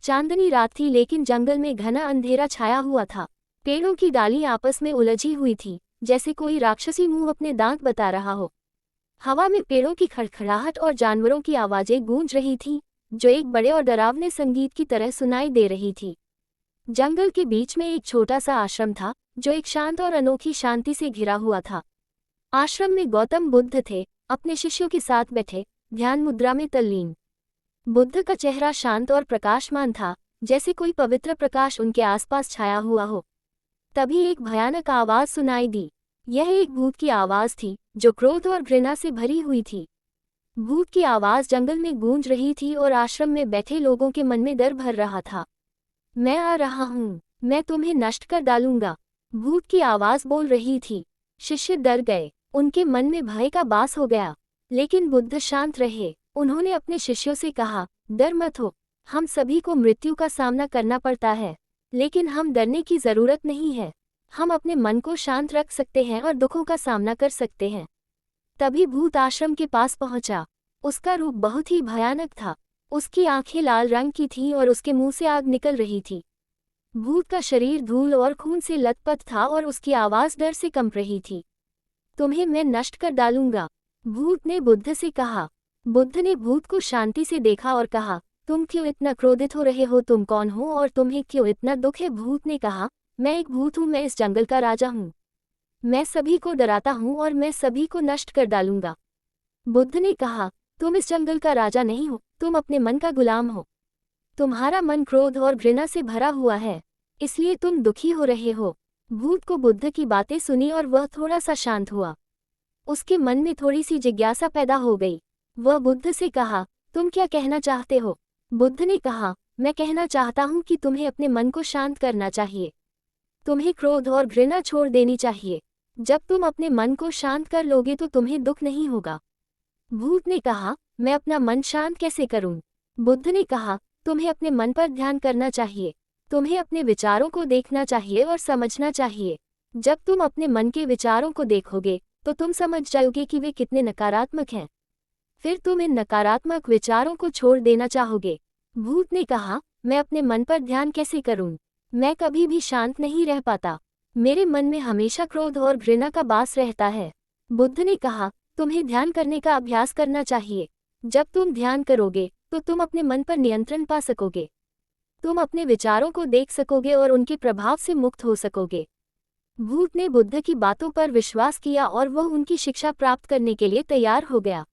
चांदनी रात थी लेकिन जंगल में घना अंधेरा छाया हुआ था। पेड़ों की डालियां आपस में उलझी हुई थी, जैसे कोई राक्षसी मुंह अपने दांत बता रहा हो। हवा में पेड़ों की खड़खड़ाहट और जानवरों की आवाजें गूंज रही थीं, जो एक बड़े और डरावने संगीत की तरह सुनाई दे रही थी। जंगल के बीच में एक छोटा सा आश्रम था, जो एक शांत और अनोखी शांति से घिरा हुआ था। आश्रम में गौतम बुद्ध थे, अपने शिष्यों के साथ बैठे, ध्यान मुद्रा में तल्लीन। बुद्ध का चेहरा शांत और प्रकाशमान था, जैसे कोई पवित्र प्रकाश उनके आसपास छाया हुआ हो। तभी एक भयानक आवाज सुनाई दी। यह एक भूत की आवाज थी, जो क्रोध और घृणा से भरी हुई थी। भूत की आवाज जंगल में गूंज रही थी और आश्रम में बैठे लोगों के मन में डर भर रहा था। मैं आ रहा हूँ, मैं तुम्हें नष्ट कर डालूंगा, भूत की आवाज बोल रही थी। शिष्य डर गए, उनके मन में भय का बास हो गया। लेकिन बुद्ध शांत रहे। उन्होंने अपने शिष्यों से कहा, डर मत हो, हम सभी को मृत्यु का सामना करना पड़ता है, लेकिन हम डरने की जरूरत नहीं है। हम अपने मन को शांत रख सकते हैं और दुखों का सामना कर सकते हैं। तभी भूत आश्रम के पास पहुंचा। उसका रूप बहुत ही भयानक था। उसकी आंखें लाल रंग की थीं और उसके मुंह से आग निकल रही थी। भूत का शरीर धूल और खून से लथपथ था और उसकी आवाज डर से कंप रही थी। तुम्हें मैं नष्ट कर डालूंगा, भूत ने बुद्ध से कहा। बुद्ध ने भूत को शांति से देखा और कहा, तुम क्यों इतना क्रोधित हो रहे हो, तुम कौन हो और तुम्हें क्यों इतना दुख है। भूत ने कहा, मैं एक भूत हूँ, मैं इस जंगल का राजा हूँ। मैं सभी को डराता हूँ और मैं सभी को नष्ट कर डालूंगा। बुद्ध ने कहा, तुम इस जंगल का राजा नहीं हो, तुम अपने मन का गुलाम हो। तुम्हारा मन क्रोध और घृणा से भरा हुआ है, इसलिए तुम दुखी हो रहे हो। भूत को बुद्ध की बातें सुनी और वह थोड़ा सा शांत हुआ। उसके मन में थोड़ी सी जिज्ञासा पैदा हो गई। वह बुद्ध से कहा, तुम क्या कहना चाहते हो। बुद्ध ने कहा, मैं कहना चाहता हूँ कि तुम्हें अपने मन को शांत करना चाहिए। तुम्हें क्रोध और घृणा छोड़ देनी चाहिए। जब तुम अपने मन को शांत कर लोगे तो तुम्हें दुख नहीं होगा। भूत ने कहा, मैं अपना मन शांत कैसे करूं। बुद्ध ने कहा, तुम्हें अपने मन पर ध्यान करना चाहिए। तुम्हें अपने विचारों को देखना चाहिए और समझना चाहिए। जब तुम अपने मन के विचारों को देखोगे तो तुम समझ जाओगे कि वे कितने नकारात्मक हैं। फिर तुम इन नकारात्मक विचारों को छोड़ देना चाहोगे। भूत ने कहा, मैं अपने मन पर ध्यान कैसे करूं? मैं कभी भी शांत नहीं रह पाता। मेरे मन में हमेशा क्रोध और घृणा का बास रहता है। बुद्ध ने कहा, तुम्हें ध्यान करने का अभ्यास करना चाहिए। जब तुम ध्यान करोगे तो तुम अपने मन पर नियंत्रण पा सकोगे। तुम अपने विचारों को देख सकोगे और उनके प्रभाव से मुक्त हो सकोगे। भूत ने बुद्ध की बातों पर विश्वास किया और वह उनकी शिक्षा प्राप्त करने के लिए तैयार हो गया।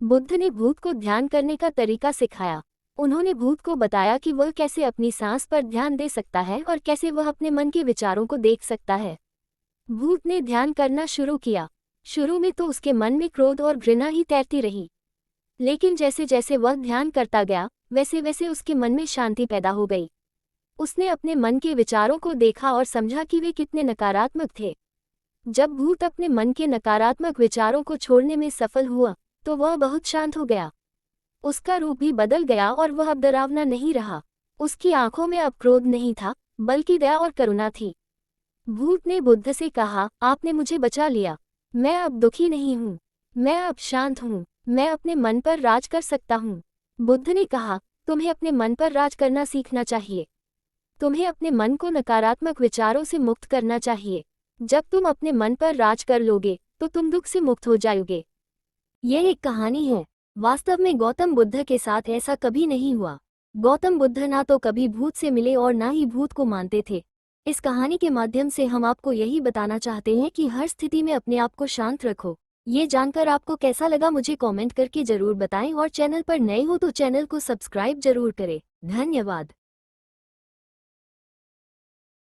बुद्ध ने भूत को ध्यान करने का तरीका सिखाया। उन्होंने भूत को बताया कि वह कैसे अपनी सांस पर ध्यान दे सकता है और कैसे वह अपने मन के विचारों को देख सकता है। भूत ने ध्यान करना शुरू किया। शुरू में तो उसके मन में क्रोध और घृणा ही तैरती रही, लेकिन जैसे जैसे वह ध्यान करता गया वैसे वैसे उसके मन में शांति पैदा हो गई। उसने अपने मन के विचारों को देखा और समझा कि वे कितने नकारात्मक थे। जब भूत अपने मन के नकारात्मक विचारों को छोड़ने में सफल हुआ तो वह बहुत शांत हो गया। उसका रूप भी बदल गया और वह अब डरावना नहीं रहा। उसकी आंखों में अब क्रोध नहीं था, बल्कि दया और करुणा थी। भूत ने बुद्ध से कहा, आपने मुझे बचा लिया। मैं अब दुखी नहीं हूँ, मैं अब शांत हूँ, मैं अपने मन पर राज कर सकता हूँ। बुद्ध ने कहा, तुम्हें अपने मन पर राज करना सीखना चाहिए। तुम्हें अपने मन को नकारात्मक विचारों से मुक्त करना चाहिए। जब तुम अपने मन पर राज कर लोगे तो तुम दुख से मुक्त हो जाओगे। यह एक कहानी है। वास्तव में गौतम बुद्ध के साथ ऐसा कभी नहीं हुआ। गौतम बुद्ध ना तो कभी भूत से मिले और ना ही भूत को मानते थे। इस कहानी के माध्यम से हम आपको यही बताना चाहते हैं कि हर स्थिति में अपने आप को शांत रखो। ये जानकर आपको कैसा लगा मुझे कमेंट करके जरूर बताएं और चैनल पर नए हो तो चैनल को सब्सक्राइब जरूर करें। धन्यवाद।